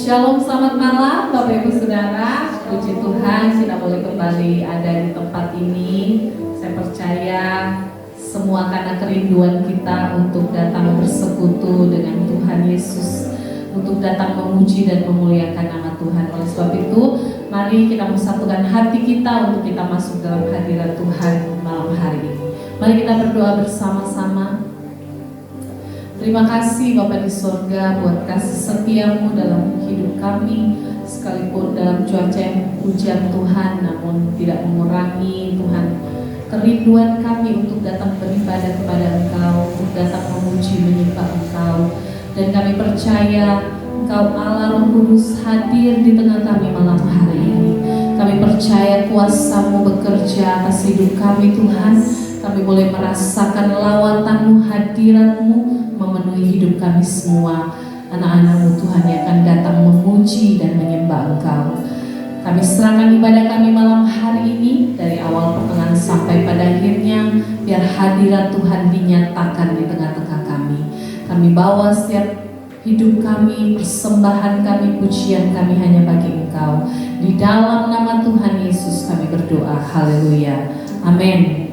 Shalom, selamat malam Bapak Ibu Saudara. Puji Tuhan kita boleh kembali ada di tempat ini. Saya percaya semua karena kerinduan kita untuk datang bersekutu dengan Tuhan Yesus, untuk datang memuji dan memuliakan nama Tuhan. Oleh sebab itu, mari kita bersatukan hati kita untuk kita masuk dalam hadirat Tuhan malam hari ini. Mari kita berdoa bersama-sama. Terima kasih Bapa di sorga buat kasih setiamu dalam hidup kami, sekalipun dalam cuaca yang hujan Tuhan, namun tidak mengurangi Tuhan kerinduan kami untuk datang beribadah kepada Engkau, untuk datang memuji menyembah Engkau. Dan kami percaya Engkau Allah Roh Kudus hadir di tengah kami malam hari ini. Kami percaya kuasa-Mu bekerja atas hidup kami Tuhan. Kami boleh merasakan lawatan-Mu, hadirat-Mu memenuhi hidup kami semua. Anak-anak-Mu Tuhan yang akan datang memuji dan menyembah Engkau. Kami serahkan ibadah kami malam hari ini, dari awal pertengahan sampai pada akhirnya, biar hadirat Tuhan dinyatakan di tengah-tengah kami. Kami bawa setiap hidup kami, persembahan kami, pujian kami hanya bagi Engkau. Di dalam nama Tuhan Yesus kami berdoa. Haleluya. Amin.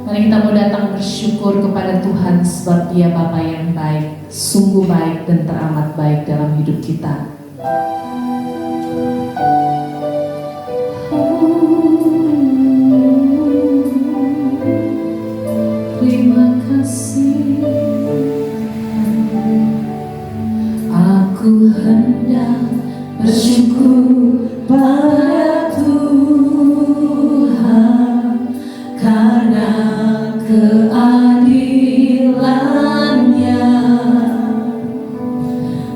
Mari kita mau datang bersyukur kepada Tuhan sebab Dia Bapa yang baik, sungguh baik dan teramat baik dalam hidup kita. Terima kasih. Aku hendak bersyukur pada Tuhan karena keadilannya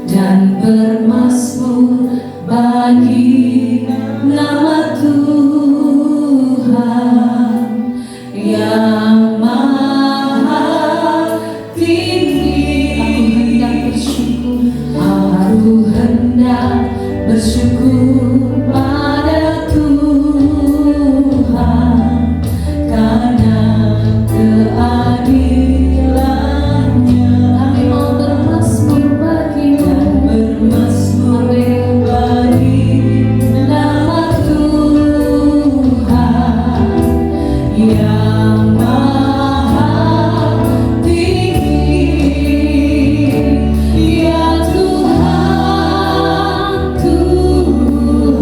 dan bermasmur bagi nama Tuhan yang maha tinggi. Aku hendak bersyukur pada Tuhan karena keadilannya. Kami mau bermasmur bagi nama Tuhan yang maha tinggi. Ya Tuhan, Tuhan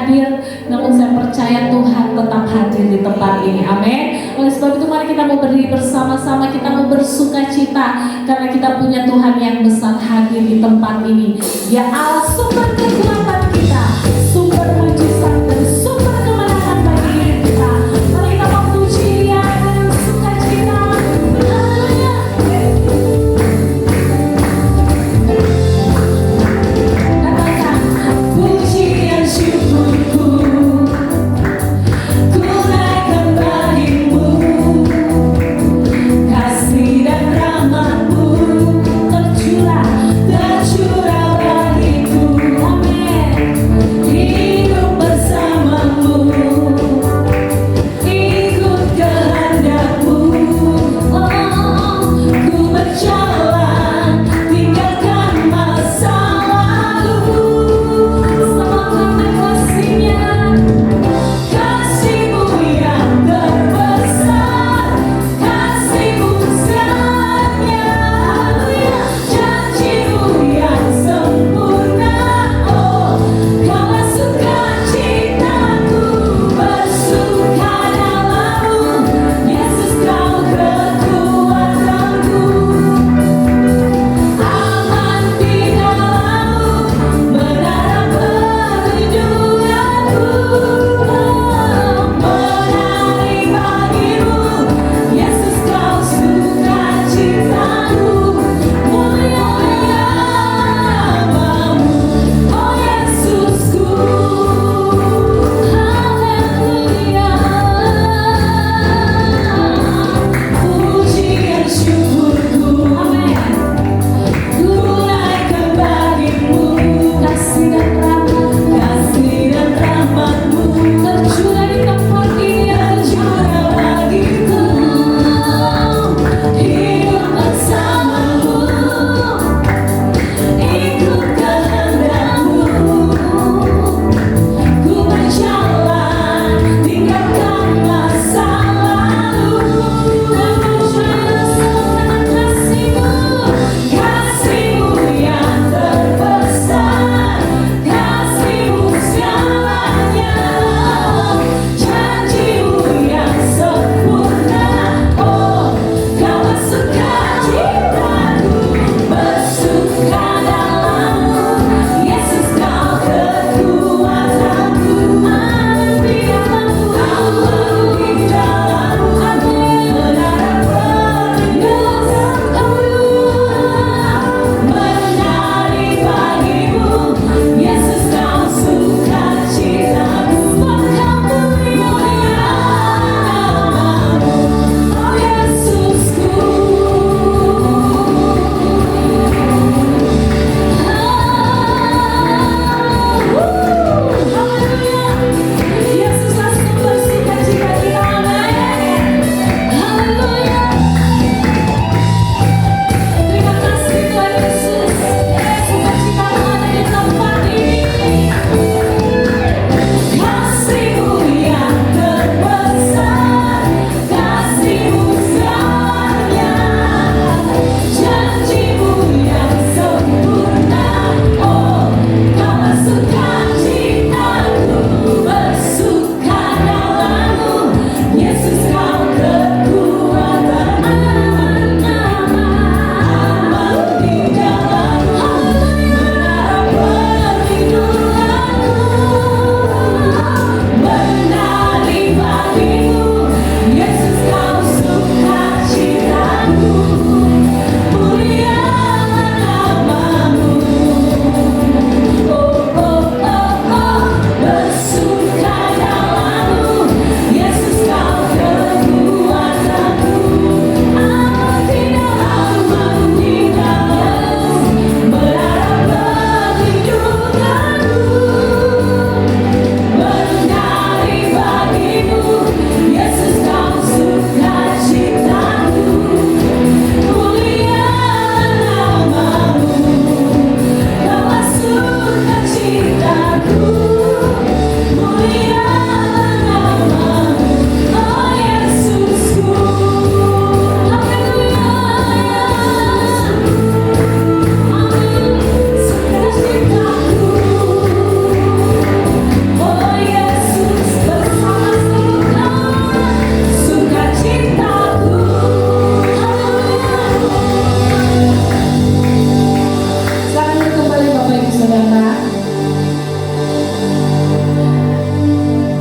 hadir, namun saya percaya Tuhan tetap hadir di tempat ini. Amin. Oleh sebab itu mari kita mau berdiri bersama-sama, kita mau bersuka cita karena kita punya Tuhan yang besar hadir di tempat ini. Ya Allah, sumber kekuatan kita, sumber mujizat dan sumber kemenangan bagi diri kita. Mari kita memuji Dia dengan sukacita. Haleluya. Katakan pujian syukurku, ku naikkan bagimu, kasih dan rahmat-Mu tercurah bagiku. Amin.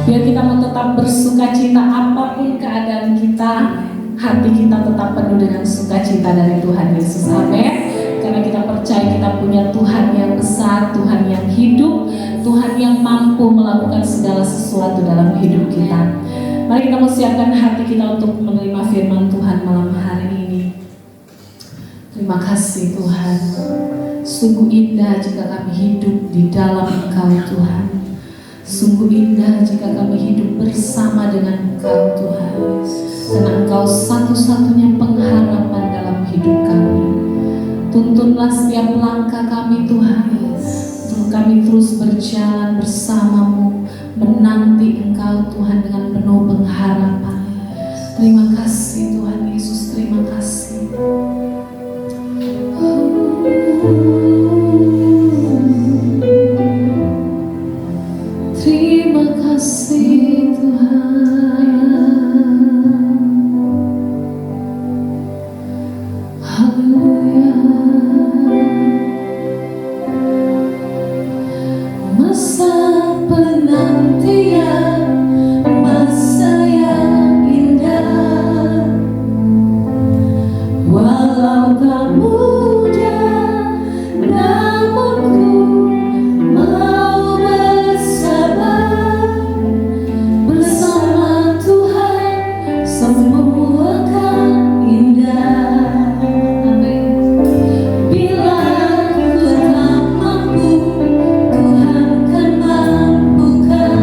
Biar kita mau tetap bersuka cita apapun keadaan kita, hati kita tetap penuh dengan sukacita dari Tuhan Yesus. Amin. Karena kita percaya kita punya Tuhan yang besar, Tuhan yang hidup, Tuhan yang mampu melakukan segala sesuatu dalam hidup kita. Mari kita mau siapkan hati kita untuk menerima firman Tuhan malam hari ini. Terima kasih Tuhan. Sungguh indah jika kami hidup di dalam Engkau Tuhan. Sungguh indah jika kami hidup bersama dengan Engkau Tuhan. Karena Engkau satu-satunya pengharapan dalam hidup kami. Tuntunlah setiap langkah kami Tuhan, untuk kami terus berjalan bersama-Mu, menanti Engkau Tuhan dengan penuh pengharapan. Terima kasih Tuhan Yesus, terima kasih. Terima kasih Tuhan. Haleluya. Masa penantian, masa yang indah, walau tak mudah, namun ku mau bersabar. Bersama Tuhan semua akan indah. Amin. Bila ku tak mampu, Tuhan kan mampukan.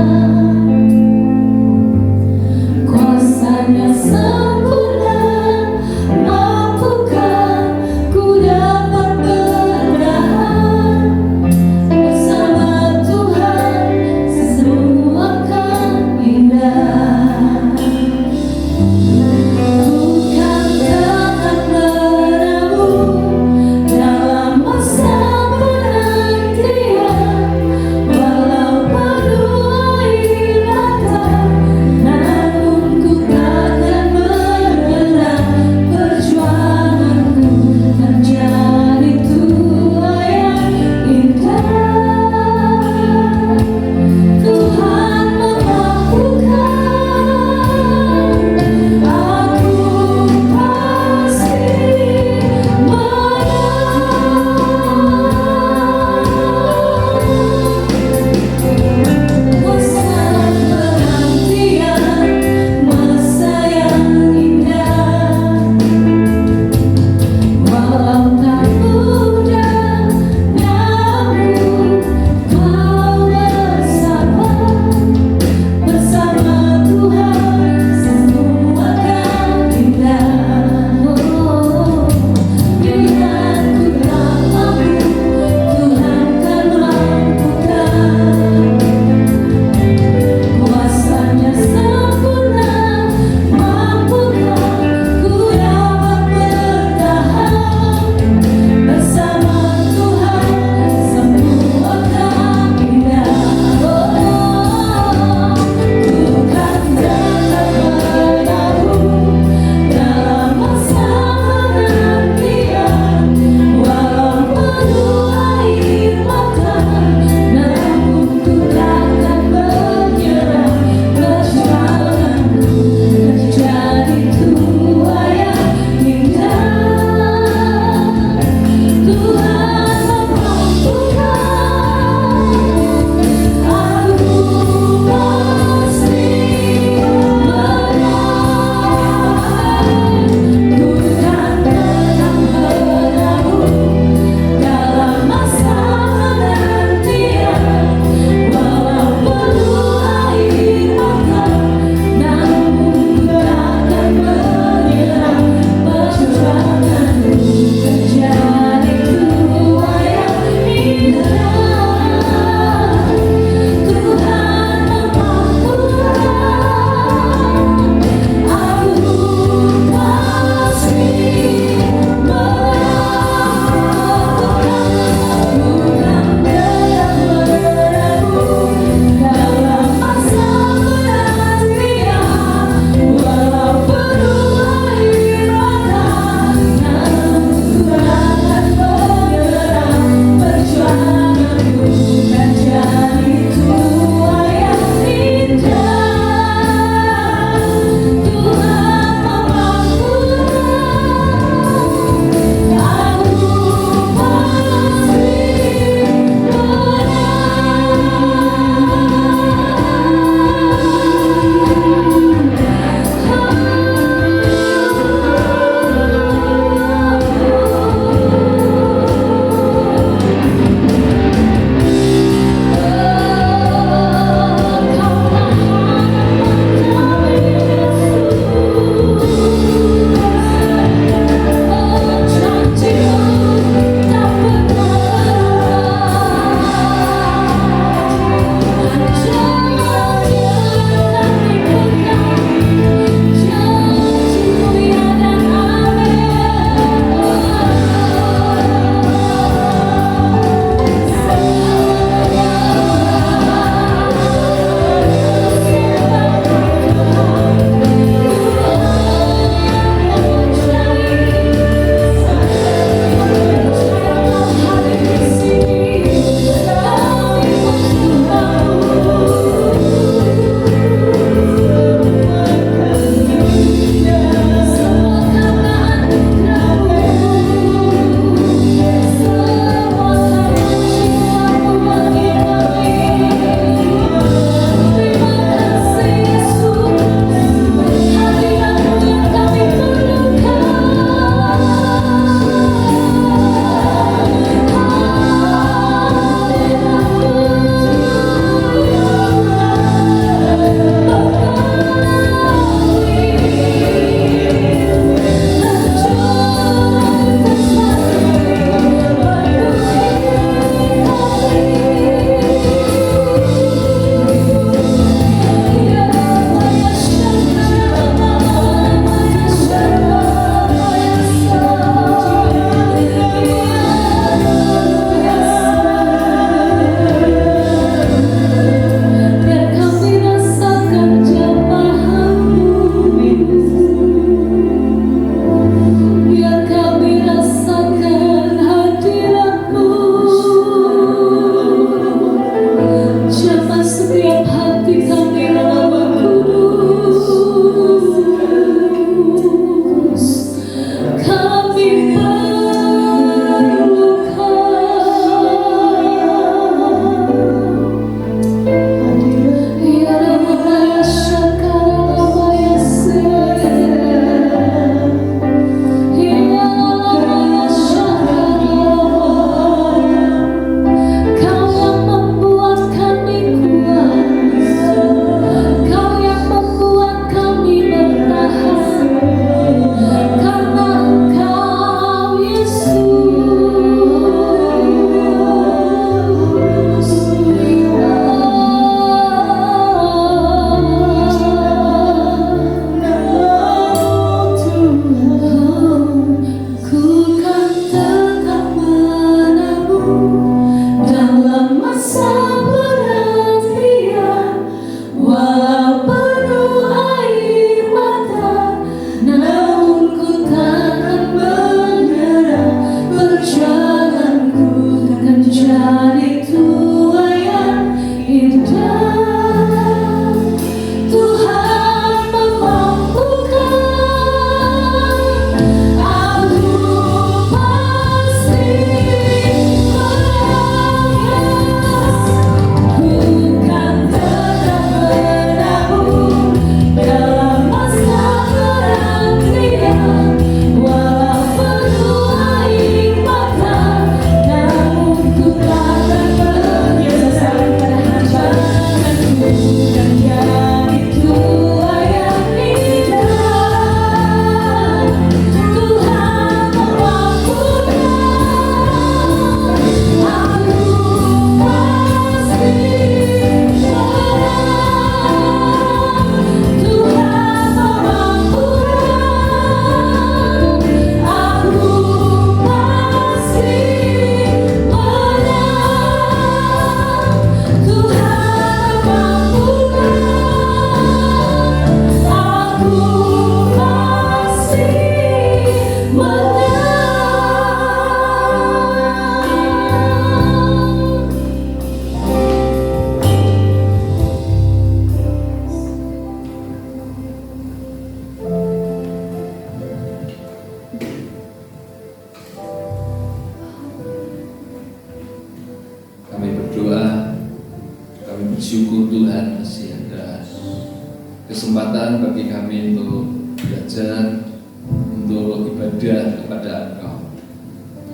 kesempatan bagi kami untuk belajar, untuk ibadah kepada Engkau.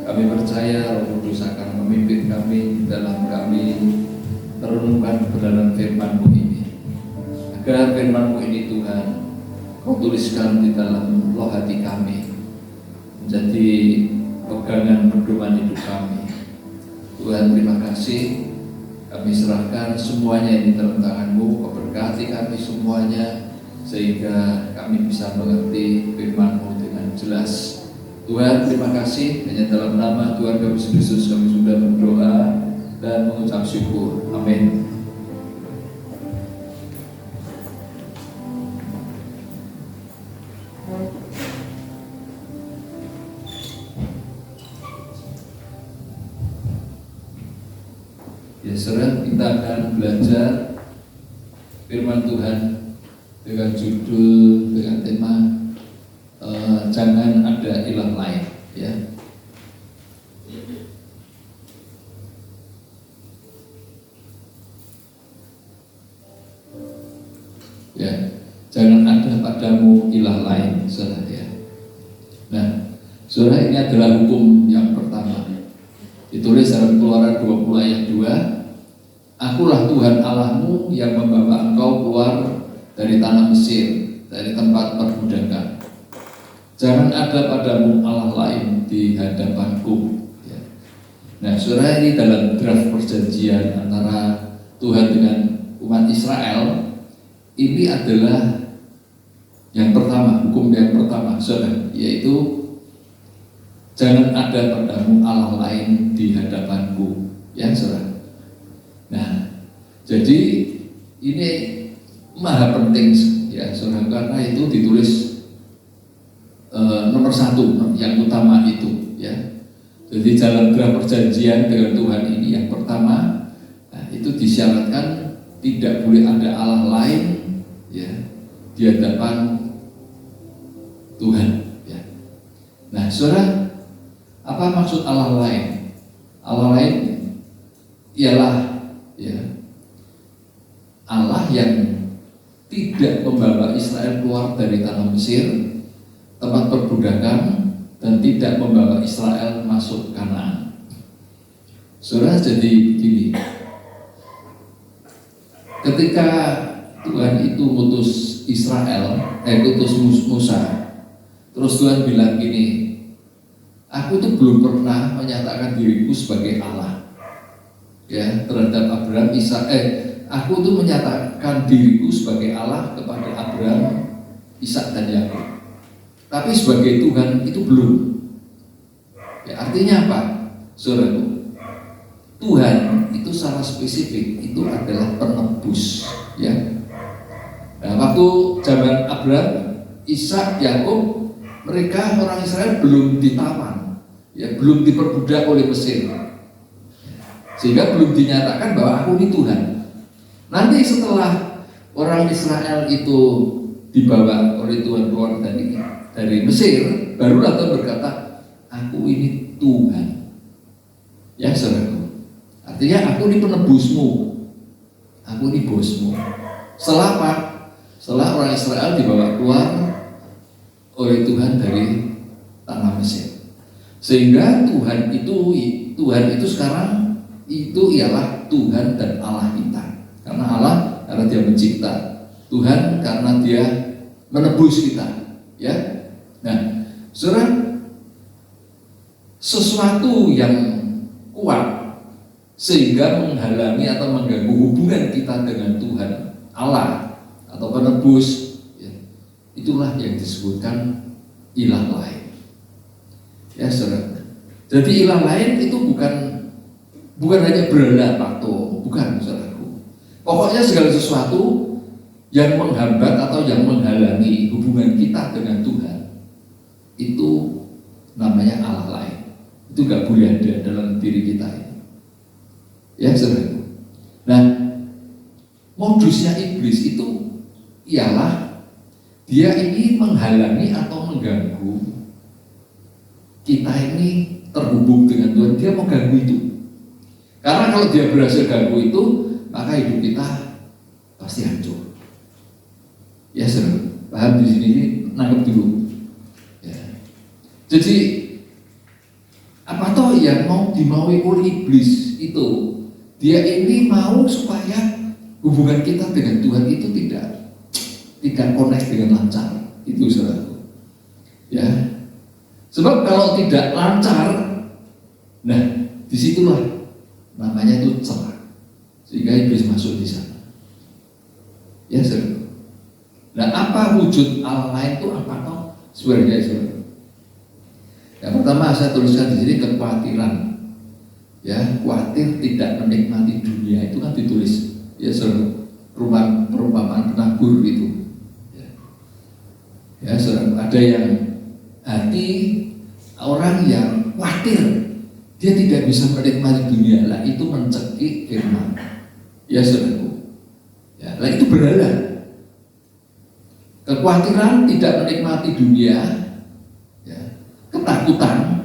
Kami percaya Roh Kudus akan memimpin kami dalam kami merenungkan kebenaran firman-Mu ini. Agar firman-Mu ini Tuhan, Kau tuliskan di dalam roh hati kami, menjadi pegangan pedoman hidup kami. Tuhan, terima kasih. Kami serahkan semuanya ini dalam tangan-Mu. Kau berkati kami semuanya, sehingga kami bisa mengerti firman-Mu dengan jelas. Tuhan, terima kasih. Hanya dalam nama Tuhan kami Yesus Kristus kami sudah berdoa dan mengucap syukur. Amin. Ya, saudara, kita akan belajar firman Tuhan dengan judul, dengan tema jangan ada ilah lain, ya. Ya, jangan ada padamu ilah lain, saudara, ya. Nah, saudara, ini adalah hukum yang pertama. Ditulis dalam Keluaran 20 ayat 2. Akulah Tuhan Allahmu yang membawa engkau keluar dari tanah Mesir, dari tempat perbudakan. Jangan ada padamu Allah lain di hadapanku, ya. Nah, saudara, ini dalam draft perjanjian antara Tuhan dengan umat Israel. Ini adalah yang pertama, hukum yang pertama, saudara, yaitu jangan ada padamu Allah lain di hadapanku, ya, saudara. Nah, jadi ini maha penting, ya, saudara, karena itu ditulis nomor satu, yang utama itu, ya. Jadi dalam draft perjanjian dengan Tuhan ini yang pertama, nah, itu disyaratkan tidak boleh ada Allah lain, ya, di hadapan Tuhan, ya. Nah, saudara, apa maksud Allah lain? Allah lain ialah, ya, Allah yang tidak membawa Israel keluar dari tanah Mesir, tempat perbudakan, dan tidak membawa Israel masuk Kanaan. Saudara, jadi begini, ketika Tuhan itu utus utus Musa, terus Tuhan bilang gini, aku tuh belum pernah menyatakan diriku sebagai Allah, ya, terhadap Abraham, aku tuh menyatakan diriku sebagai Allah kepada Abraham, Ishak, dan Yakub. Tapi sebagai Tuhan itu belum. Ya, artinya apa, saudaraku? Tuhan itu secara spesifik itu adalah penebus, ya. Nah, waktu zaman Abraham, Ishak, Yakub, mereka orang Israel belum ditawan, ya, belum diperbudak oleh Mesir, sehingga belum dinyatakan bahwa aku ini Tuhan. Nanti setelah orang Israel itu dibawa oleh Tuhan keluar dari Mesir, barulah Tuhan berkata, aku ini Tuhan, ya, saudaraku. Artinya aku ini penebusmu, aku ini bosmu. Setelah apa? Setelah orang Israel dibawa keluar oleh Tuhan dari tanah Mesir, sehingga Tuhan itu sekarang itu ialah Tuhan dan Allah kita. Karena Allah karena Dia mencipta, Tuhan karena Dia menebus kita, ya. Nah, saudara, sesuatu yang kuat sehingga menghalangi atau mengganggu hubungan kita dengan Tuhan Allah atau penebus, ya, itulah yang disebutkan ilah lain, ya, saudara. Jadi ilah lain itu bukan hanya berhala patung, bukan, saudaraku. Pokoknya segala sesuatu yang menghambat atau yang menghalangi hubungan kita dengan Tuhan, itu namanya Allah lain. Itu gak boleh ada dalam diri kita ini, ya, saudaraku. Nah, modusnya iblis itu ialah dia ini menghalangi atau mengganggu kita ini terhubung dengan Tuhan. Dia mau ganggu itu, karena kalau dia berhasil ganggu itu, maka hidup kita pasti hancur. Tuhan di sini nangkep dulu. Ya. Jadi apa toh yang mau dimaui oleh iblis itu? Dia ini mau supaya hubungan kita dengan Tuhan itu tidak connect dengan lancar. Itu saudaraku. Ya. Sebab kalau tidak lancar, nah disitulah namanya itu celah, sehingga iblis masuk di sana. Ya saudara. Nah apa wujud Allah lain itu apa toh? Sebenarnya saudara. Yang pertama saya tuliskan di sini kekhawatiran. Ya, khawatir tidak menikmati dunia itu kan ditulis. Ya saudara. Perumpamaan penabur itu. Ya saudara. Ada yang hati orang yang khawatir dia tidak bisa menikmati dunia, lah itu mencekik firman. Ya saudaraku. Ya, lah itu berhala. Kekhawatiran tidak menikmati dunia, ya, ketakutan,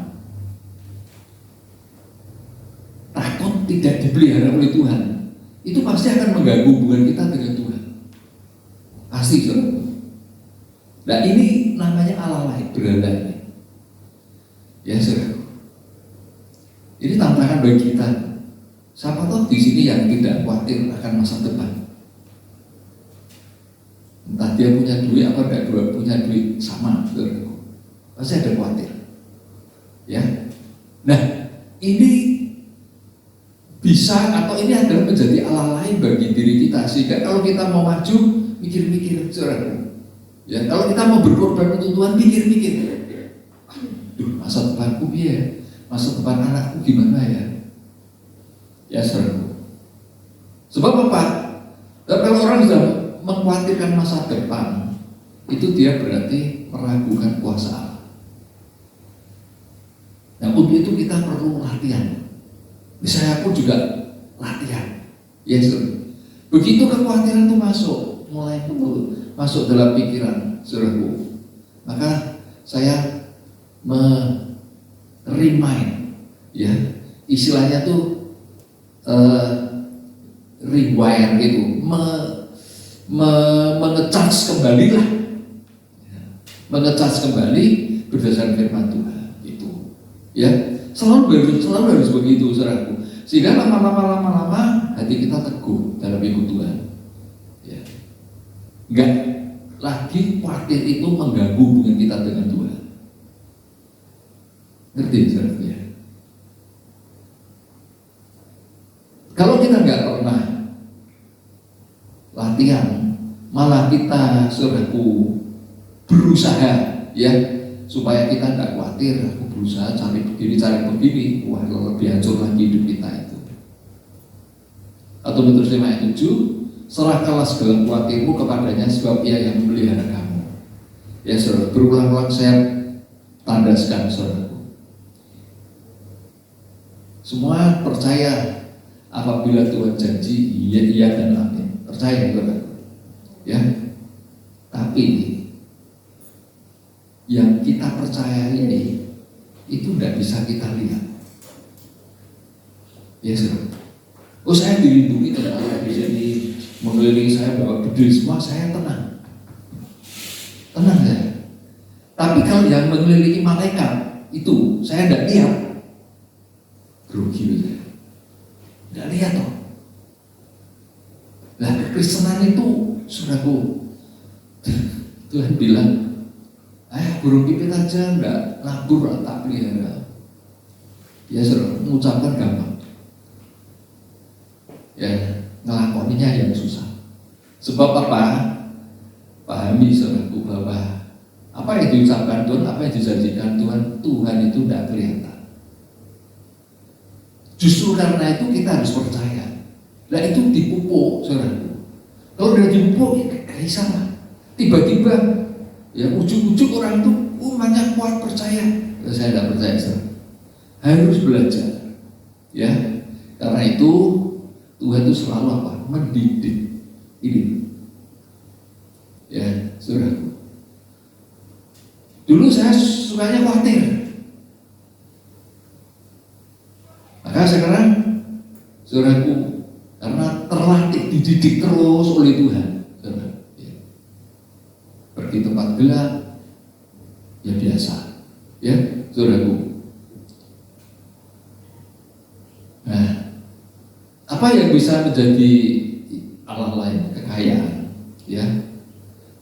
takut tidak dipelihara oleh Tuhan, itu pasti akan mengganggu hubungan kita dengan Tuhan. Pasti saudaraku. Nah ini namanya Allah lain, berhala ini. Ya saudaraku. Ini tantangan bagi kita. Siapa tahu di sini yang tidak khawatir akan masa depan. Entah dia punya duit apa tidak punya duit sama, saudaraku. Pasti ada khawatir. Ya. Nah, ini bisa atau ini adalah menjadi Allah lain bagi diri kita, sehingga kalau kita mau maju mikir-mikir, saudaraku. Ya, kalau kita mau berkorban untuk Tuhan mikir-mikir. Aduh, masa depanku piye? Masa depan anakku gimana ya? Ya saudaraku. Sebab apa? Kalau orang sudah mengkhawatirkan masa depan, itu dia berarti meragukan kuasa Allah. Nah untuk itu kita perlu latihan. Saya pun juga latihan. Ya saudara. Begitu kekhawatiran itu mulai masuk dalam pikiran saudaraku, maka saya remind, ya istilahnya tuh rewire gitu, mengecas kembali lah, mengecas kembali berdasarkan firman Tuhan itu, ya selalu harus begitu saudaraku, sehingga lama-lama hati kita teguh dalam ikut Tuhan, ya enggak lagi khawatir itu mengganggu hubungan kita dengan Tuhan. Ngerti saudaraku ya? Kalau kita nggak pernah latihan, malah kita saudaraku berusaha ya supaya kita nggak khawatir, aku berusaha cari begini, wah lebih hancur lagi hidup kita itu. Atau Petrus 5 ayat 7, serahkanlah segala khawatirmu kepadanya sebab ia yang memelihara kamu. Ya saudara, berulang-ulang saya tandaskan saudaraku. Semua percaya apabila Tuhan janji iya dan amin. Percaya saudara. Ya. Tapi yang kita percaya ini itu tidak bisa kita lihat. Ya saudara. Oh saya dilindungi dengan Allah di sini, mengelilingi saya bawa bedil semua, saya tenang saya. Tapi kalau yang mengelilingi malaikat itu saya tidak lihat, grogi saya, tidak lihat toh. Nah kekristenan itu saudaraku, Tuhan bilang, burung pipit aja enggak nabur tak pelihara. Ya saudara, mengucapkan gampang, ya ngelakoninya yang susah. Sebab apa? Pahami saudaraku bahwa apa yang diucapkan Tuhan, apa yang dijanjikan Tuhan itu tidak kelihatan. Justru karena itu kita harus percaya. Nah itu dipupuk saudaraku. Kalau udah dipupuk ya kayak sama. Tiba-tiba ya ujuk-ujuk orang itu banyak kuat percaya. Saya tidak percaya saudara. Harus belajar. Ya. Karena itu Tuhan itu selalu apa? Mendidik ini. Ya, saudaraku. Dulu saya sukanya khawatir. Maka sekarang saudaraku, karena terlatih dididik terus oleh Tuhan, saudara. Ya. di tempat gelap, ya biasa, ya saudaraku. Nah, apa yang bisa menjadi Allah lain? Kekayaan, ya.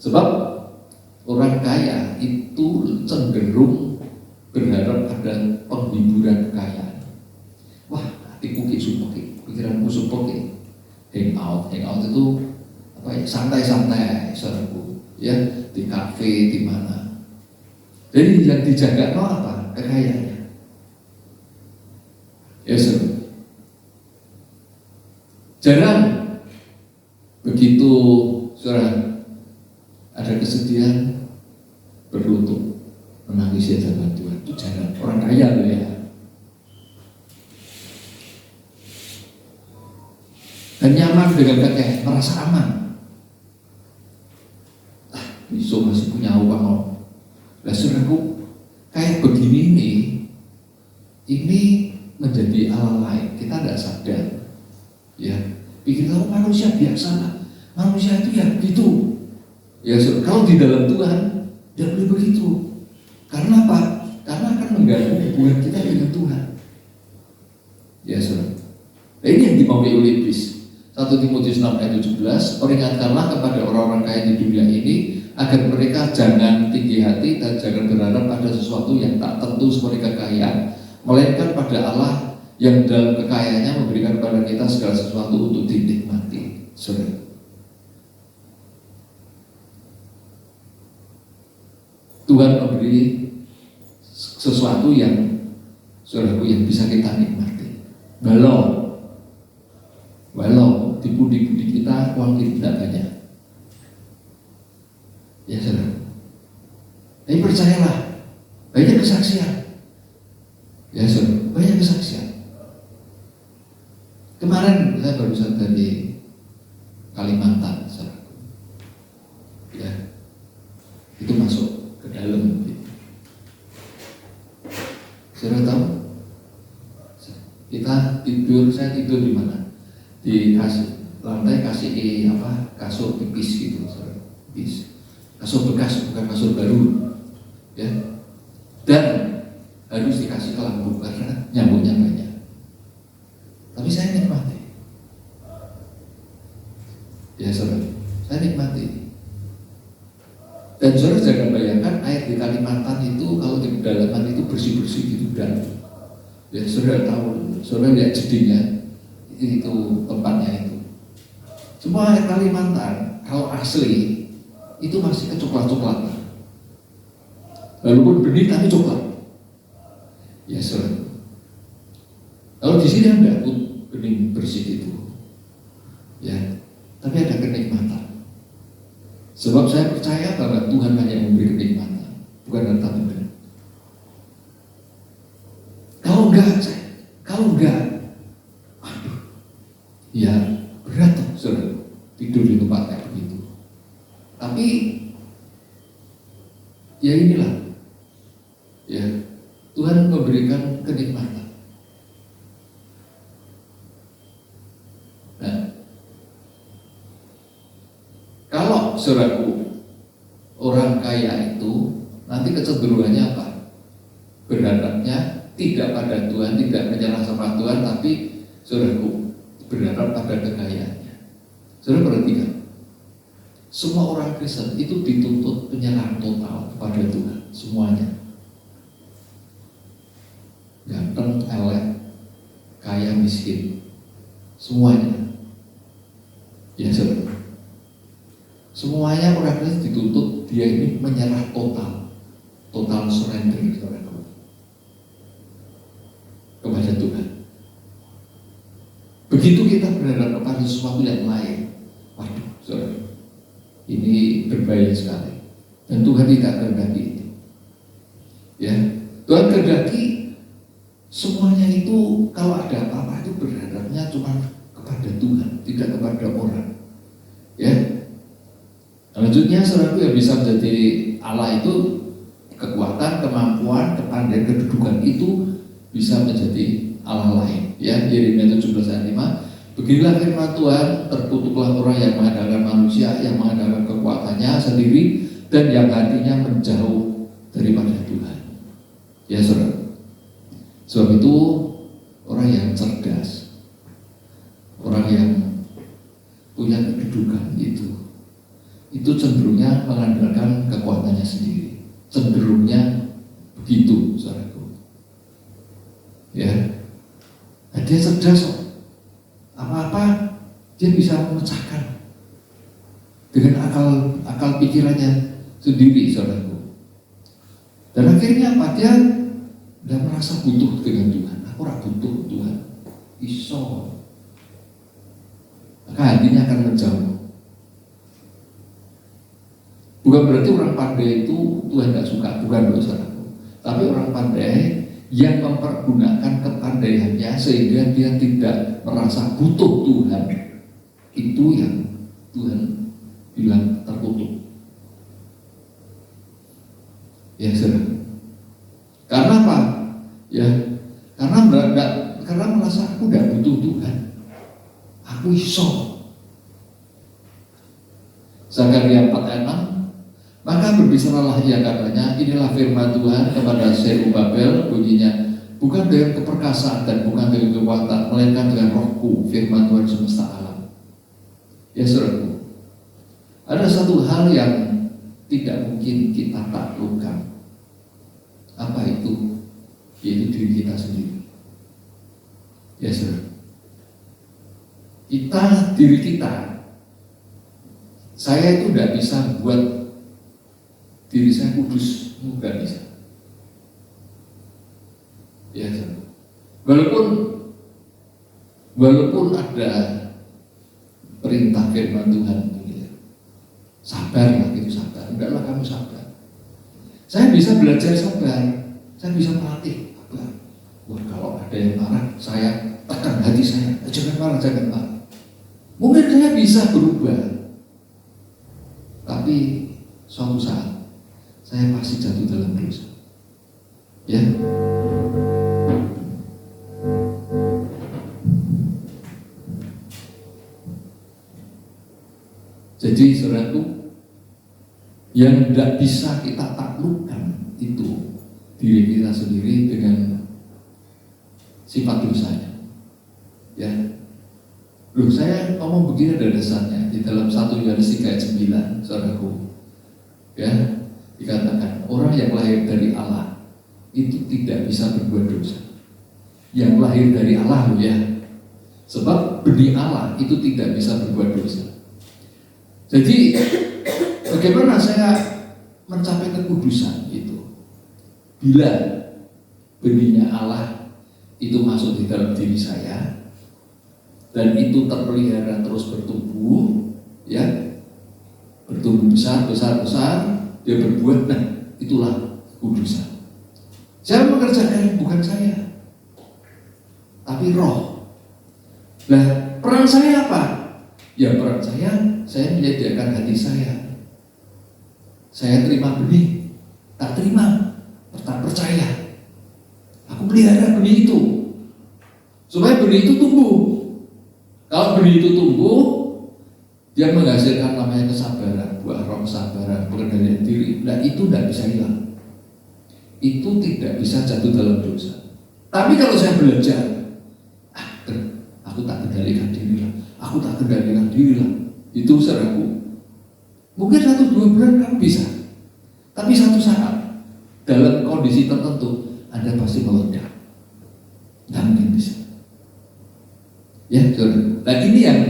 Sebab orang kaya itu cenderung berharap pada penghiburan kekayaan. Wah, hatiku supek, pikiranku supek. Hangout itu apa ya? Santai-santai, saudaraku, ya, di kafe, di mana. Jadi yang dijaga apa? Kekayaannya. Ya, saudara. Jarang begitu saudara ada kesedihan berlutut menangis hadapan Tuhan, itu jarang. Orang kaya loh ya. Dan nyaman dengan kekayaan, merasa aman. Besok masih punya uang loh. Nah saudaraku, kayak begini nih, ini menjadi Allah lain. Kita tidak sadar, ya. Pikir tahu manusia biasa lah, manusia itu ya begitu. Ya saudara, kalau di dalam Tuhan tidak boleh begitu. Karena apa? Karena akan mengganggu hubungan kita dengan Tuhan. Ya saudara. Nah, ini yang dimaui oleh iblis. 1 Timotius 6 ayat 17, peringatkanlah kepada orang-orang kaya di dunia ini agar mereka jangan tinggi hati dan jangan berharap pada sesuatu yang tak tentu seperti kekayaan, melainkan pada Allah yang dalam kekayaannya memberikan kepada kita segala sesuatu untuk dinikmati. Saudara, Tuhan memberi sesuatu yang saudaraku yang bisa kita nikmati. Walau di budi-budi kita uang kita tidak banyak, ya saudara. Tapi percayalah, banyak kesaksian, ya saudara, banyak kesaksian. Kemarin saya barusan dari Kalimantan, saudara, ya, itu masuk ke dalam. Saudara tahu, kita tidur, saya tidur di mana? Di lantai kasih kasur tipis gitu, saudara. Tipis. Kasur bekas, bukan kasur baru, ya. Dan harus dikasih ke lampu karena nyamuknya banyak. Tapi saya nikmati, ya saudara, saya nikmati. Dan saudara jangan bayangkan air di Kalimantan itu kalau di kedalaman itu bersih-bersih gitu dan, ya saudara tahu, saudara lihat jedingnya. Itu tempatnya itu. Semua air Kalimantan kalau asli itu masih kecoklat-coklatan. Walaupun benih tapi coklat. Ya saudara. Kalau di sini ada benih bersih itu, ya. Tapi ada kenikmatan. Sebab saya percaya bahwa Tuhan hanya memberi kenikmatan, bukan harta benda. Kalau enggak, ya berat tuh saudara tidur di tempat kayak begitu. Tapi ya inilah, ya Tuhan memberikan kenikmatan. Nah, kalau saudaraku orang kaya itu nanti kecenderungannya apa? Berharapnya tidak pada Tuhan, tidak menyerah sama Tuhan, tapi saudaraku berharap pada kekayaannya. Saudara perhatikan, semua orang Kristen itu dituntut penyerahan total kepada Tuhan, semuanya. Ganteng, elek, kaya, miskin, semuanya. Ya saudara, semuanya orang Kristen dituntut dia ini menyerah total surrender, saudara, kepada Tuhan. Begitu kita berharap kepada sesuatu yang lain, waduh, saudara, ini berbahaya sekali. Dan Tuhan tidak kehendaki itu. Ya, Tuhan kehendaki semuanya itu kalau ada apa-apa itu berharapnya cuma kepada Tuhan, tidak kepada orang. Ya, selanjutnya saudara yang bisa menjadi Allah itu kekuatan, kemampuan, kepandaian, kedudukan itu bisa menjadi Allah lain. Ya, Yeremia 17 ayat 5. Beginilah firman Tuhan, terkutuklah orang yang mengandalkan manusia, yang mengandalkan kekuatannya sendiri, dan yang hatinya menjauh daripada Tuhan. Ya saudara. Sebab itu orang yang cerdas, orang yang punya kedudukan itu cenderungnya mengandalkan kekuatannya sendiri. Cenderungnya begitu, saudaraku. Ya, nah, dia cerdas, apa-apa dia bisa memecahkan dengan akal pikirannya sendiri, saudaraku. Dan akhirnya apa? Dia tidak merasa butuh dengan Tuhan. Aku ora butuh Tuhan. Iso. Maka hatinya akan menjauh. Bukan berarti orang pandai itu Tuhan tidak suka, bukan saudaraku. Tapi orang pandai yang mempergunakan kepandaiannya sehingga dia tidak merasa butuh Tuhan, itu yang Tuhan bilang terkutuk. Ya saudara. Karena apa? Ya, karena merasa aku tidak butuh Tuhan. Aku iso. Zakaria 4 ayat 6. Maka berbisaralah ia katanya, inilah firman Tuhan kepada Zerubabel, bunyinya, bukan dengan keperkasaan dan bukan dengan kekuatan, melainkan dengan rohku, firman Tuhan semesta alam. Ya saudaraku, ada satu hal yang tidak mungkin kita taklukkan. Apa itu? Yaitu diri kita sendiri. Ya saudara, diri kita, saya itu tidak bisa buat diri saya kudus, enggak bisa. Ya, walaupun ada perintah firman Tuhan, ya, sabarlah, itu sabar. Enggaklah kamu sabar. Saya bisa belajar sabar, saya bisa melatih sabar. Wah, kalau ada yang marah, saya tekan hati saya, jangan marah, jangan marah. Mungkin saya bisa berubah, tapi suatu saat saya pasti jatuh dalam dosa. Ya. Jadi saudaraku, yang tidak bisa kita taklukkan itu diri kita sendiri dengan sifat dosanya. Ya. Loh, saya ngomong begini ada dasarnya di dalam 1 Yohanes 3 ayat 9, saudaraku. Ya. Dikatakan orang yang lahir dari Allah itu tidak bisa berbuat dosa. Yang lahir dari Allah loh ya. Sebab benih Allah itu tidak bisa berbuat dosa. Jadi bagaimana saya mencapai kekudusan itu? Bila benihnya Allah itu masuk di dalam diri saya dan itu terpelihara terus bertumbuh, ya, bertumbuh besar, dia berbuat, nah itulah kekudusan. Saya mengerjakan bukan saya, tapi roh. Nah, peran saya apa? Ya peran saya menyediakan hati saya. Saya terima benih, tak terima, tak percaya. Aku pelihara benih itu, supaya benih itu tumbuh. Kalau benih itu tumbuh, dia menghasilkan namanya kesabaran, buah roh kesabaran, pengendalian diri. Nah itu tidak bisa hilang. Itu tidak bisa jatuh dalam dosa. Tapi kalau saya belajar, aku tak kendalikan diri lah, itu saudaraku. Mungkin 1-2 bulan kamu bisa, tapi satu saat dalam kondisi tertentu Anda pasti meledak. Tidak mungkin bisa. Ya, saudara. Nah ini yang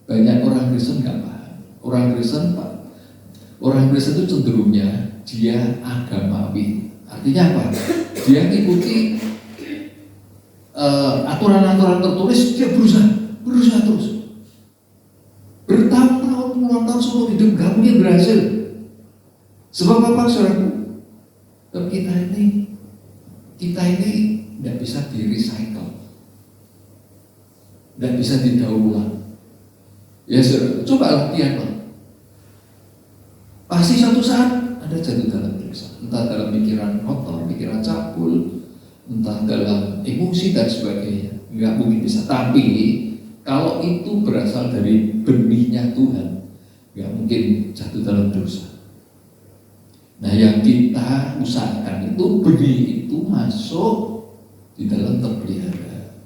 banyak orang Kristen nggak paham. Orang Kristen itu cenderungnya dia agamawi. Artinya apa? Dia ngikuti aturan-aturan tertulis, dia berusaha terus. Bertahun-tahun, puluhan tahun seumur hidup nggak mungkin berhasil. Sebab apa, saudaraku? Kita ini nggak bisa di recycle, nggak bisa didaur ulang. Ya saudara, coba latihan lah. Pasti suatu saat Anda jatuh dalam dosa, entah dalam pikiran kotor, pikiran cabul, entah dalam emosi dan sebagainya. Nggak mungkin bisa. Tapi kalau itu berasal dari benihnya Tuhan, nggak mungkin jatuh dalam dosa. Nah, yang kita usahakan itu benih itu masuk di dalam terpelihara,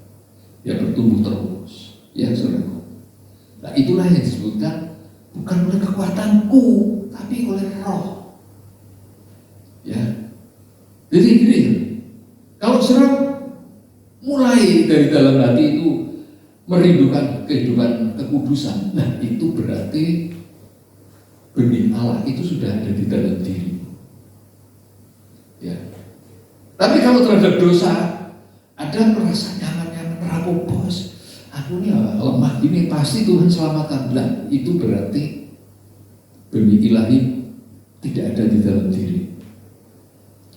ya bertumbuh terus, ya saudara. Nah, itulah yang disebutkan bukan oleh kekuatanku, tapi oleh Roh. Ya, jadi gini, kalau saudara mulai dari dalam hati itu merindukan kehidupan kekudusan, nah itu berarti benih Allah itu sudah ada di dalam diri. Ya. Tapi kalau terhadap dosa, ada merasa nyaman-nyaman, rapuh bos, aku ini lemah ini pasti Tuhan selamatkan. Nah, itu berarti benih ilahi tidak ada di dalam diri,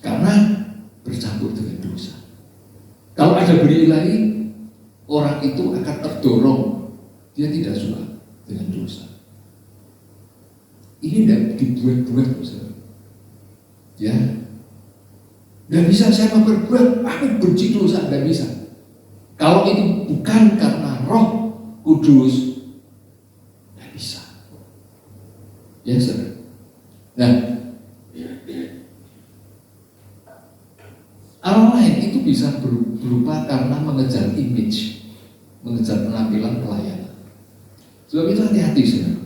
karena bercampur dengan dosa. Kalau ada benih ilahi, orang itu akan terdorong, dia tidak suka dengan dosa. Ini tidak dibuat-buat, ya. Tidak bisa saya memperbuat, aku benci dosa, tidak bisa. Kalau itu bukan karena Roh Kudus, tidak bisa. Ya, saudara. Nah, Allah lain itu bisa berupa karena mengejar image, mengejar penampilan pelayanan. Sebab itu hati-hati, saudara.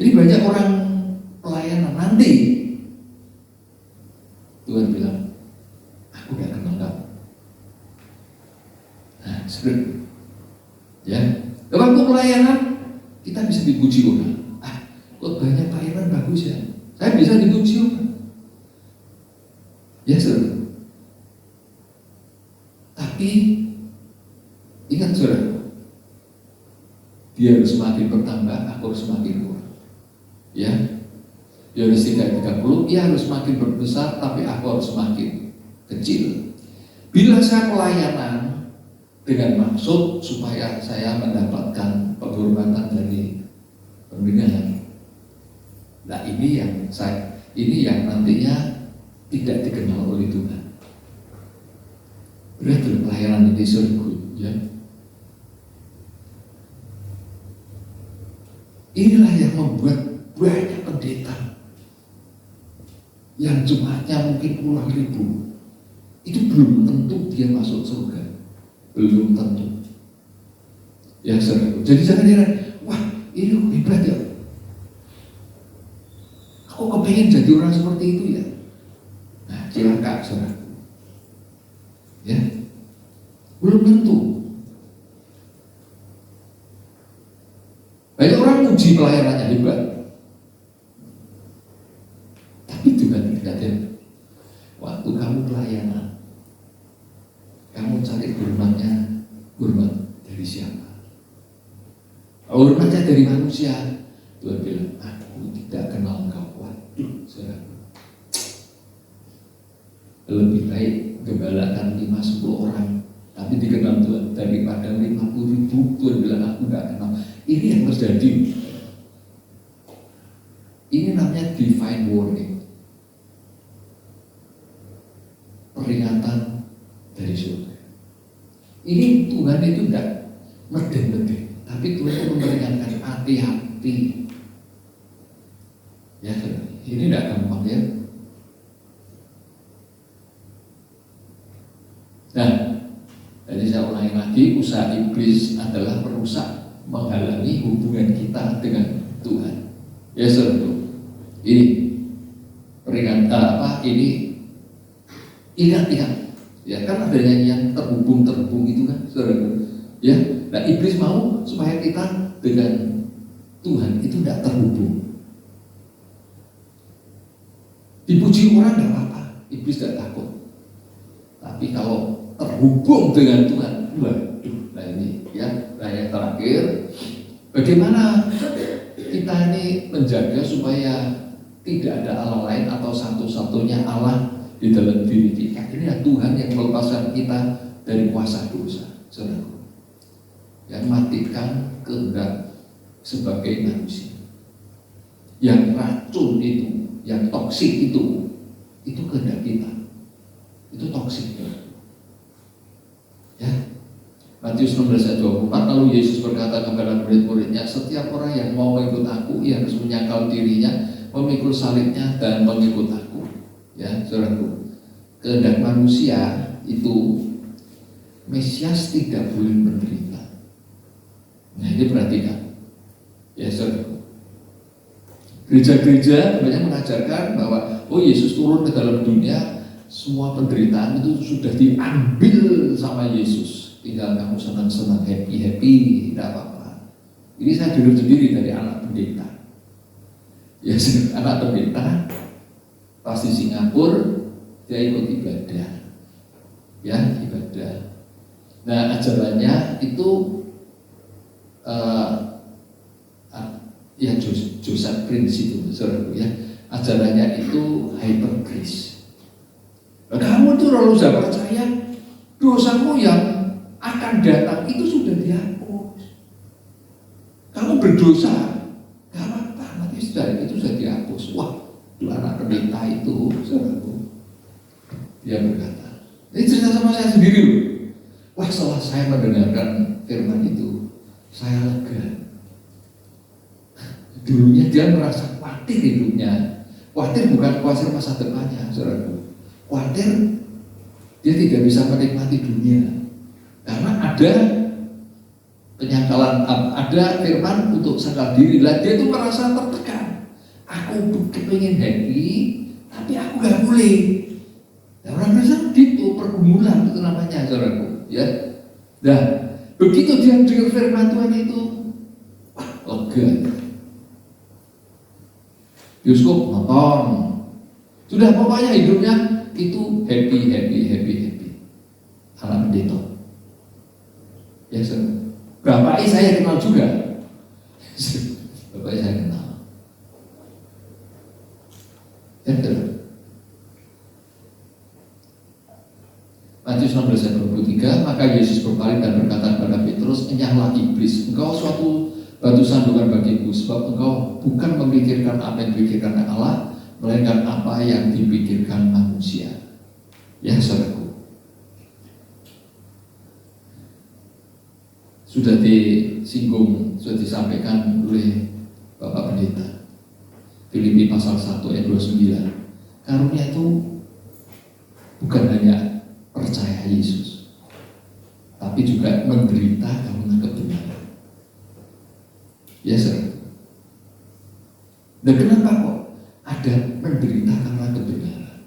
Jadi banyak orang pelayanan nanti Tuhan bilang, aku gak kenal kamu. Nah, sebenarnya, ya, waktu pelayanan kita bisa dipuji orang. Kok banyak pelayanan bagus ya? Saya bisa dipuji orang. Ya, saudara. Tapi ingat, saudara, dia harus semakin bertambah, aku harus semakin kurang. Ya, dia harus 30, dia harus semakin berbesar, tapi aku harus semakin kecil. Bila saya pelayanan dengan maksud supaya saya mendapatkan penghormatan dari pendengar, nah ini yang nantinya tidak dikenal oleh Tuhan. Berarti pelayanan ini surga, ya. Inilah yang membuat banyak pendeta yang jemaatnya mungkin puluhan ribu, itu belum tentu dia masuk surga, belum tentu. Ya, saudara. Jadi jangan heran, wah ini hebat ya, aku kepengen jadi orang seperti itu ya. Nah, celaka, saudara. Ya, belum tentu. Banyak orang puji pelayanannya hebat, tapi Tuhan tidak ada. Waktu kamu pelayanan, kamu cari hormat dari siapa? Hormatnya dari manusia. Tuhan bilang, aku tidak kenal engkau. Waduh, saudara. Lebih baik gembalakan 5-10 orang, tapi dikenal Tuhan daripada 50.000. Tuhan bilang, aku tidak kenal. Ini yang terjadi. Ini namanya divine warning, peringatan dari surga. Ini Tuhan itu tidak meden-meden, tapi Tuhan itu memperingatkan, hati-hati. Ya, ini tidak gampang ya. Nah, jadi saya ulangi lagi, usaha iblis adalah merusak, menghalangi hubungan kita dengan Tuhan. Ya, saudara. Ini peringatan ini ingat. Ya, kan ada yang terhubung itu kan, saudara. Ya, nah iblis mau supaya kita dengan Tuhan itu tidak terhubung. Dipuji orang tidak apa-apa, iblis tidak takut. Tapi kalau terhubung dengan Tuhan, waduh, nah ini ya. Nah, yang terakhir, bagaimana kita ini menjaga supaya tidak ada Allah lain atau satu-satunya Allah di dalam diri kita. Ini Tuhan yang melepaskan kita dari kuasa dosa, saudara. Yang matikan kehendak sebagai manusia. Yang racun itu, yang toksik itu kehendak kita. Itu toksik. Ya. Matius 16:24, lalu Yesus berkata kepada murid-muridnya, setiap orang yang mau ikut aku, ia harus menyangkal dirinya, memikul salibnya dan mengikut aku. Ya, saudaraku, kehendak manusia itu Mesias tidak boleh menderita. Nah, ini perhatikan. Ya, saudaraku. Gereja-gereja banyak mengajarkan bahwa Yesus turun ke dalam dunia, semua penderitaan itu sudah diambil sama Yesus. Tinggal kamu senang-senang, happy-happy, tidak apa-apa. Ini saya dengar sendiri dari anak pendeta. Ya, anak pendeta pas di Singapura dia ikut ibadah. Ya, ibadah. Nah, ajarannya itu ya Joseph Prince itu, saudaraku ya. Ajarannya itu hyper grace. Nah, kamu tuh kalau sudah percaya, dosamu yang akan datang itu sudah dihapus. Kamu berdosa, gak apa-apa, nanti itu sudah dihapus. Wah, itu anak pendeta itu, saudaraku. Dia berkata, ini cerita sama saya sendiri loh. Wah, setelah saya mendengarkan firman itu, saya lega. Dulunya dia merasa khawatir hidupnya. Khawatir bukan khawatir masa depannya, saudaraku. Khawatir dia tidak bisa menikmati dunia. Karena ada penyangkalan, ada firman untuk sangkal diri. Lah dia itu merasa tertekan. Aku pengen happy, tapi aku gak boleh. Nah, orang biasa gitu, pergumulan itu namanya, saudaraku. Ya, nah begitu dia dengar firman Tuhan itu, wah, lega. Bioskop nonton, sudah pokoknya hidupnya itu happy. Anak pendeta. Ya, bapaknya saya kenal juga. Bapaknya saya kenal. Matius 16 ayat 23, maka Yesus berpaling dan berkata kepada Petrus, enyahlah iblis, engkau suatu batu sandungan bagiku, sebab engkau bukan memikirkan apa yang dipikirkan Allah, melainkan apa yang dipikirkan manusia. Ya, saudaraku, sudah disinggung, sudah disampaikan oleh Bapak Pendeta. Filipi pasal 1 ayat 29. Karunia itu bukan hanya percaya Yesus, tapi juga menderita karena kebenaran. Ya, saudara. Dan kenapa kok ada menderita karena kebenaran?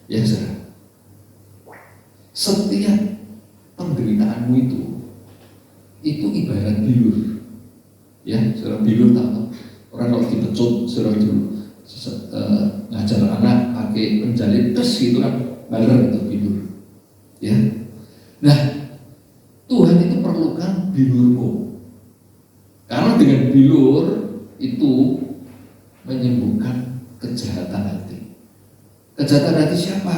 Ya, saudara. Setiap penderitaanmu itu ibarat bilur. Ya, saudara, bilur tahu. Orang kalau dipecut, saudara dulu ngajar anak pakai penjalin tes gitu kan, baler itu bilur. Ya, nah Tuhan itu perlukan bilurmu, karena dengan bilur itu menyembuhkan kejahatan hati. Kejahatan hati siapa?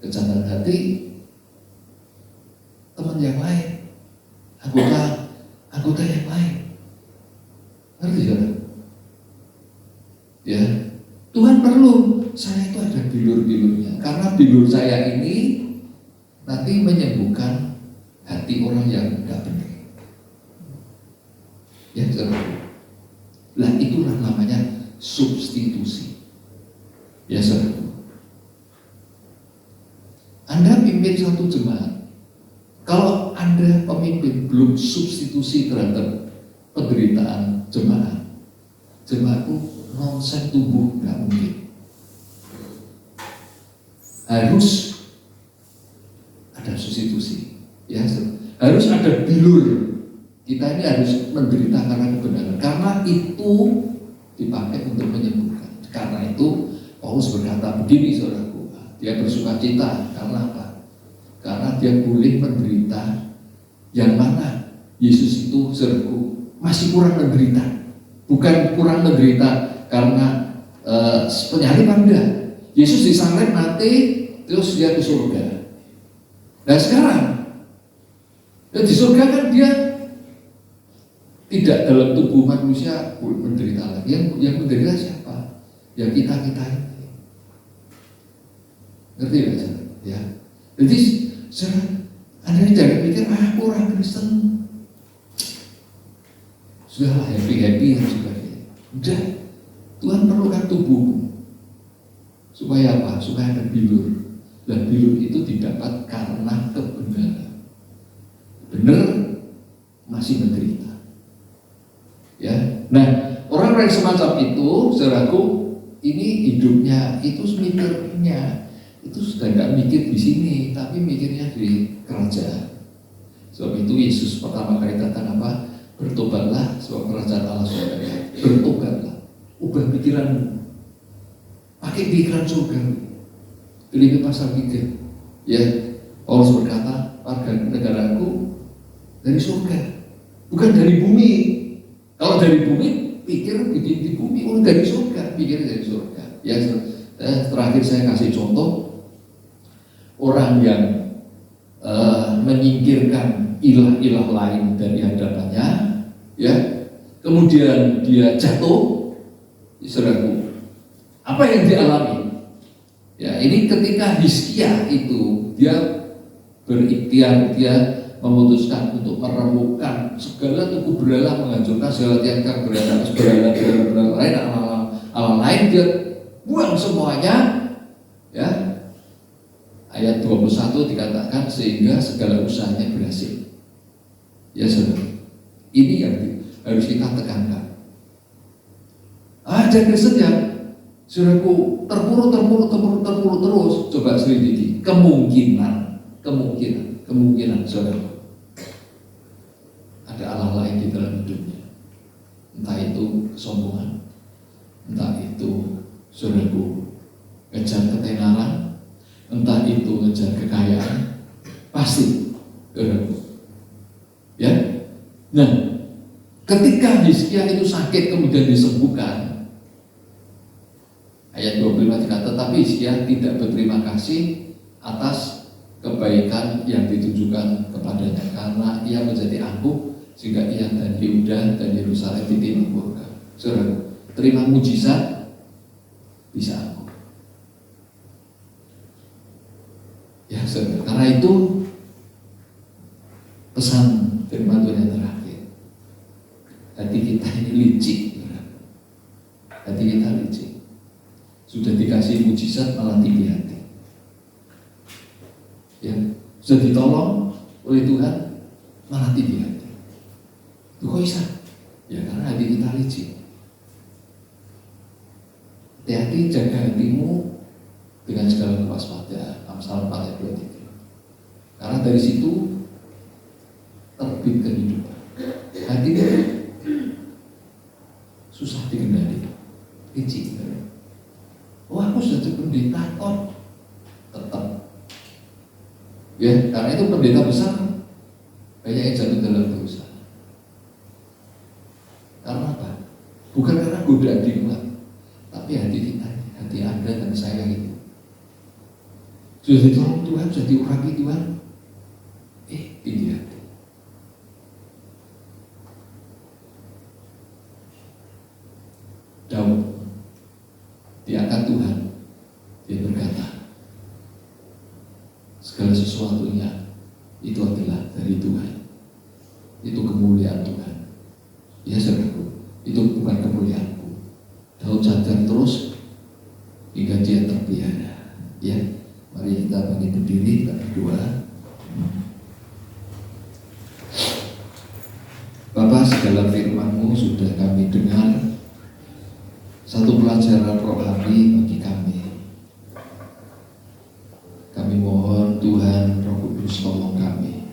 Kejahatan hati teman yang lain, anggota yang lain. Ngerti kan? Ya, Tuhan perlu saya itu ada bilur-bilurnya, karena bilur saya ini nanti menyembuhkan hati orang yang tidak benar. Ya, saudara. Lah itulah namanya substitusi. Ya, saudara. Anda pimpin satu jemaat. Kalau Anda pemimpin belum substitusi terhadap penderitaan jemaat, jemaatku nonsen tumbuh, nggak mungkin. Harus ada substitusi, ya, harus ada bilur. Kita ini harus menderita karena kebenaran, karena itu dipakai untuk menyembuhkan. Karena itu Paulus berkata begini, saudaraku, dia bersuka cita karena apa? Karena dia boleh menderita. Yang mana Yesus itu, saudaraku, masih kurang menderita. Bukan kurang menderita karena penyakit, enggak. Yesus disalib, mati, terus dia ke surga. Nah sekarang di surga kan dia tidak dalam tubuh manusia menderita lagi. Yang menderita siapa? Ya kita ini. Ngerti gak, saudara? Ya. Jadi saudara, Anda jangan pikir aku orang Kristen, sudahlah happy dan sebagainya. Udah, Tuhan memerlukan tubuh. Supaya apa? Supaya ada bilur. Dan bilur itu didapat karena kebenaran. Benar masih menderita. Ya. Nah, orang-orang semacam itu, saudaraku, ini hidupnya itu mikirnya itu sudah nggak mikir di sini, tapi mikirnya di kerajaan. Sebab itu Yesus pertama kali datang apa? Bertobatlah, sebab kerajaan Allah sudah dekat. Bertobatlah, ubah pikiranmu, pakai pikiran surga. Filipi pasal 3. Ya, Paulus berkata, warga negaraku dari surga, bukan dari bumi. Kalau dari bumi, pikir di bumi. Oh, dari surga, pikir dari surga. Ya, terakhir saya kasih contoh orang yang menyingkirkan ilah-ilah lain dari hadapannya, ya, kemudian dia jatuh, saudaraku, apa yang dialami? Ya, ini ketika Hizkia itu dia berikhtiar, dia memutuskan untuk meremukkan segala tugu berhala, menghancurkan segala tiang berhala lain, alam lain, dia buang semuanya. Ya, ayat 21 dikatakan sehingga segala usahanya berhasil. Ya saudara, ini yang harus kita tekankan. Ada Kristen yang saudaraku terpuruk terus. Coba selidiki kemungkinan saudara. Ada Allah lain di dalam hidupnya. Entah itu kesombongan, entah itu saudaraku ngejar ketenaran, entah itu ngejar kekayaan, pasti saudaraku. Ya. Nah, ketika Hizkia itu sakit kemudian disembuhkan, ayat 25 dikatakan, tetapi Hizkia tidak berterima kasih atas kebaikan yang ditujukan kepadanya, karena ia menjadi angkuh sehingga ia dan Yehuda dan Yerusalem ditimpa murka. Saudara, terima mujizat bisa angkuh. Ya saudara, karena itu pesan firman Tuhan yang terakhir. Hati kita ini licik, hati kita licik. Sudah dikasih mujizat malah tinggi hati. Ya, sudah ditolong oleh Tuhan malah tinggi hati. Itu kok bisa? Ya karena hati kita licik. Hati-hati, jaga hatimu dengan segala kewaspadaan. Amsal 4 ayat 23. Karena dari situ terbit kehidupan. Hati itu susah dikendali, licik. Oh, aku sudah jadi pendeta kok, tetap. Ya, karena itu pendeta besar banyak yang jatuh dalam dosa. Karena apa? Bukan karena godaan di luar, tapi hati kita, hati Anda dan saya itu sudah ditolong Tuhan, sudah diurapi Tuhan, tinggi hati. Daud diangkat Tuhan, dia berkata segala sesuatunya itu adalah dari Tuhan, itu kemuliaan Tuhan. Ya saudaraku, itu bukan kemuliaanku. Daud sadar terus hingga dia terpelihara. Ya, mari kita bangkit berdiri, kita berdoa. Bapa, segala firman-Mu sudah kami dengar, satu pelajaran rohani bagi kami. Kami mohon Tuhan Roh Kudus tolong kami.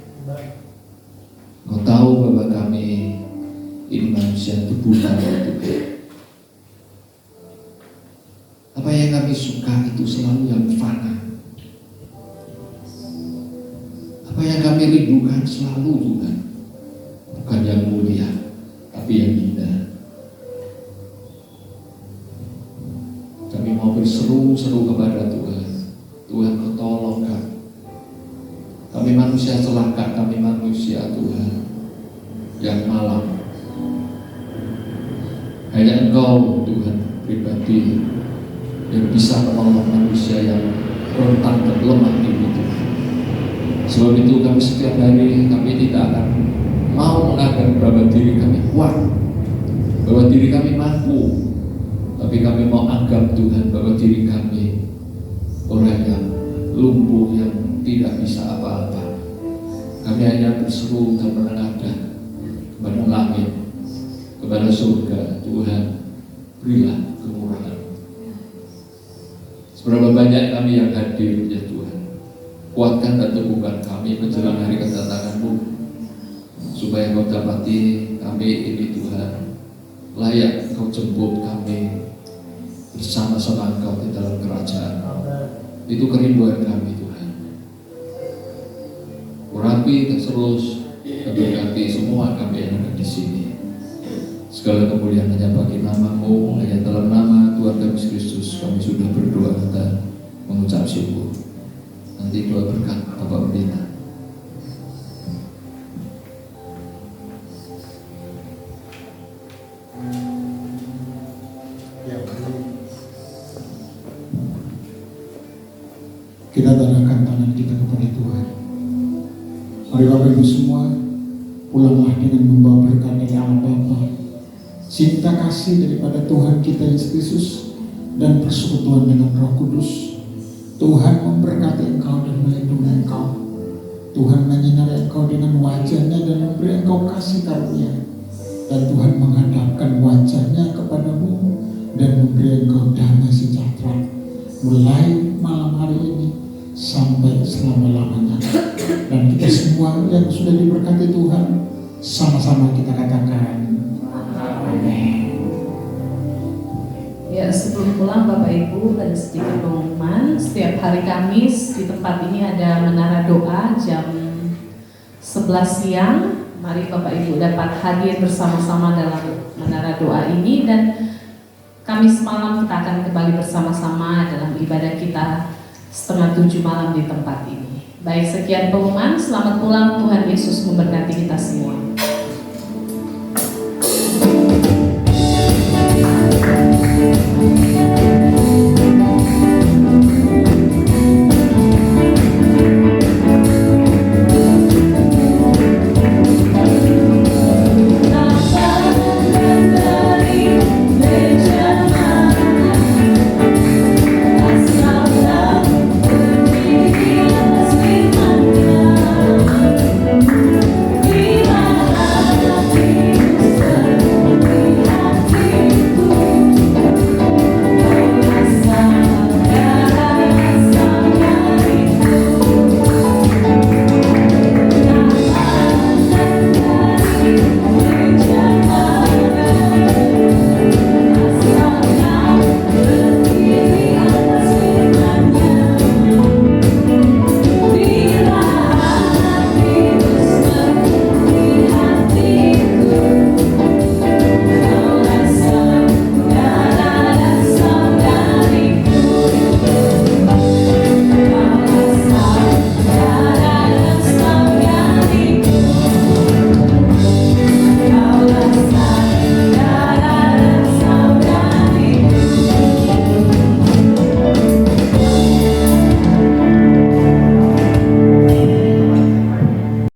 Kau tahu bahwa kami ini manusia dibuta oleh Tuhan. Apa yang kami suka itu selalu yang fana. Apa yang kami rindukan selalu Tuhan, bukan yang mulia, tapi yang hina. Kami mau berseru-seru kepada Tuhan. Tuhan, Kau tolong kami. Kami manusia celaka, kami manusia Tuhan yang malang. Hanya Engkau Tuhan pribadi yang bisa menolong manusia yang rentan dan lemah ini Tuhan. Sebab itu kami setiap hari kami tidak akan mau menganggap bahwa diri kami kuat, bahwa diri kami mampu. Tapi kami mau anggap Tuhan bahwa diri kami orang yang lumpuh, yang tidak bisa apa-apa. Kami hanya berseru dan menengadah kepada langit, kepada surga. Tuhan, berilah kemurahan. Seberapa banyak kami yang hadir ya Tuhan, kuatkan dan teguhkan kami menjelang hari kedatangan-Mu, supaya Kau dapati kami ini Tuhan layak Kau jemput kami bersama-sama Engkau di dalam kerajaan. Itu kerinduan kami Tuhan. Urapi terus memberkati semua kami yang ada di sini. Segala kemuliaan hanya bagi nama-Mu, hanya dalam nama Tuhan kami Kristus kami sudah berdoa dan mengucap syukur. Nanti doa berkat Bapak Pendeta. Kita tadahkan tangan kita kepada Tuhan. Mari Bapak Ibu semua, pulanglah dengan membawa berkat dari Allah Bapa, cinta kasih daripada Tuhan kita Yesus Kristus, dan persekutuan dengan Roh Kudus. Tuhan memberkati engkau dan melindungi engkau. Tuhan menyinari engkau dengan wajah-Nya dan memberi engkau kasih karunia. Dan Tuhan menghadapkan wajah-Nya kepadamu dan memberi engkau damai sejahtera mulai malam hari ini sampai selama-lamanya. Dan kita semua yang sudah diberkati Tuhan, sama-sama kita katakan amin. Ya, sebelum pulang Bapak Ibu, ada sedikit pengumuman. Setiap hari Kamis di tempat ini ada menara doa jam 11 siang. Mari Bapak Ibu dapat hadir bersama-sama dalam menara doa ini, dan Kamis malam kita akan kembali bersama-sama dalam ibadah kita 6:30 malam di tempat ini. Baik, sekian pengumuman. Selamat pulang, Tuhan Yesus memberkati kita semua.